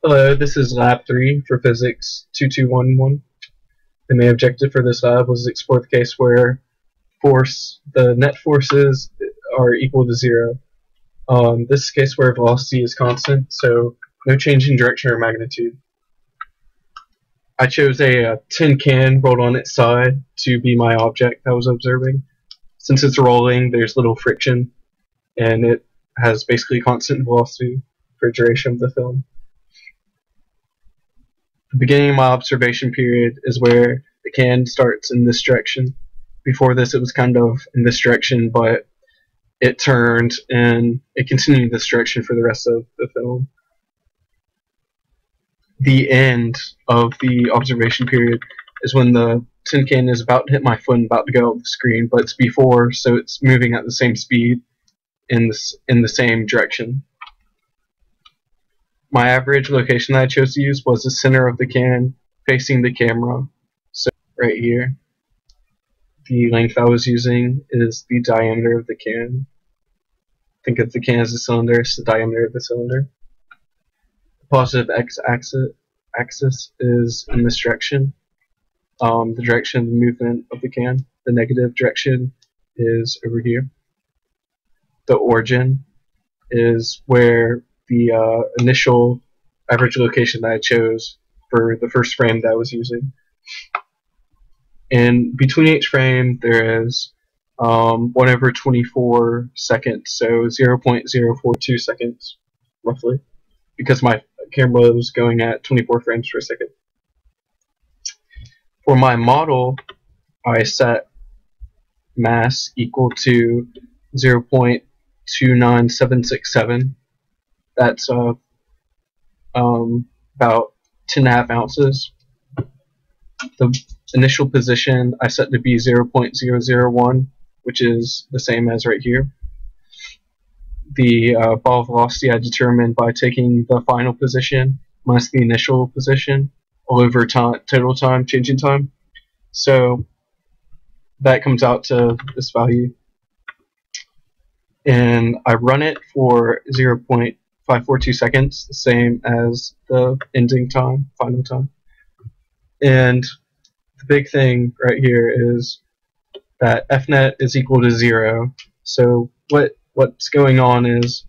Hello, this is Lab 3 for Physics 2211. The main objective for this lab was to explore the case where the net forces are equal to 0. This is a case where velocity is constant, so no change in direction or magnitude. I chose a tin can rolled on its side to be my object I was observing. Since it's rolling, there's little friction, and it has basically constant velocity for the duration of the film. The beginning of my observation period is where the can starts in this direction. Before this, it was kind of in this direction, but it turned and it continued this direction for the rest of the film. The end of the observation period is when the tin can is about to hit my foot and about to go off the screen, but it's before, so it's moving at the same speed in the same direction. My average location that I chose to use was the center of the can facing the camera, so right here. The length I was using is the diameter of the can. Think of the can as a cylinder, it's the diameter of the cylinder. The positive x-axis is in this direction, the direction of the movement of the can. The negative direction is over here. The origin is where the initial average location that I chose for the first frame that I was using. And between each frame there is 1/24 seconds, so 0.042 seconds roughly, because my camera was going at 24 frames per second. For my model, I set mass equal to 0.29767. That's about 10.5 ounces. The initial position I set to be 0.001, which is the same as right here. The ball velocity I determined by taking the final position minus the initial position all over total time, changing time. So that comes out to this value. And I run it for 0.542 seconds, the same as the ending time, final time. And the big thing right here is that Fnet is equal to 0. So what's going on is,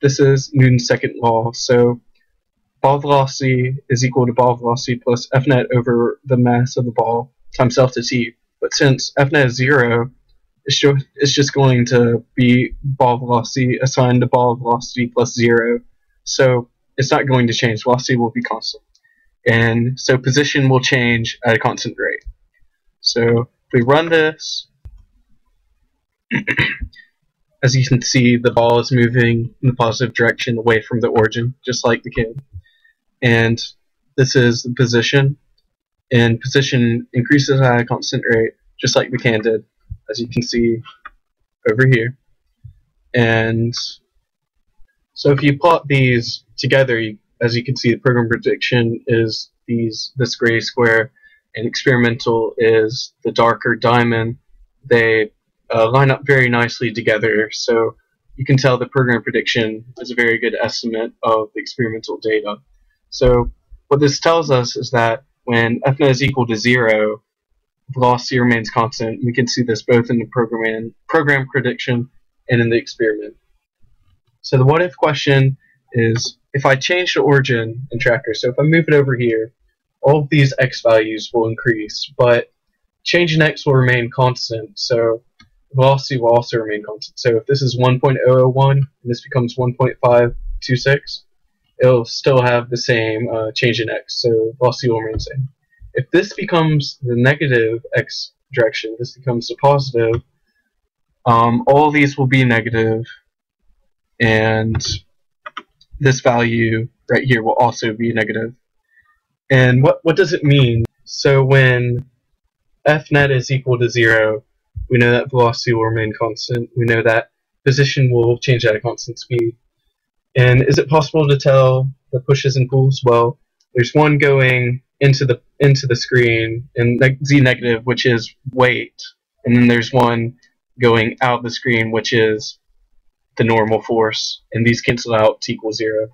this is Newton's second law. So ball velocity is equal to ball velocity plus Fnet over the mass of the ball times delta t. But since Fnet is 0, it's just going to be ball velocity assigned to ball velocity plus 0. So it's not going to change. Velocity will be constant. And so position will change at a constant rate. So if we run this, as you can see, the ball is moving in the positive direction away from the origin, just like the can. And this is the position. And position increases at a constant rate, just like the can did, as you can see over here. And so if you plot these together, as you can see, the program prediction is this gray square, and experimental is the darker diamond. They line up very nicely together, so you can tell the program prediction is a very good estimate of the experimental data. So what this tells us is that when Fnet is equal to 0, velocity remains constant. We can see this both in the program prediction and in the experiment. So the what if question is, if I change the origin in tracker, so if I move it over here, all of these x values will increase, but change in x will remain constant, so velocity will also remain constant. So if this is 1.001 and this becomes 1.526, it'll still have the same change in x, so velocity will remain the same. If this becomes the negative x direction, this becomes the positive, all of these will be negative, and this value right here will also be negative. And what does it mean? So when Fnet is equal to 0, we know that velocity will remain constant. We know that position will change at a constant speed. And is it possible to tell the pushes and pulls? Well, there's one going into the screen, and z negative, which is weight, and then there's one going out the screen, which is the normal force, and these cancel out to equal 0.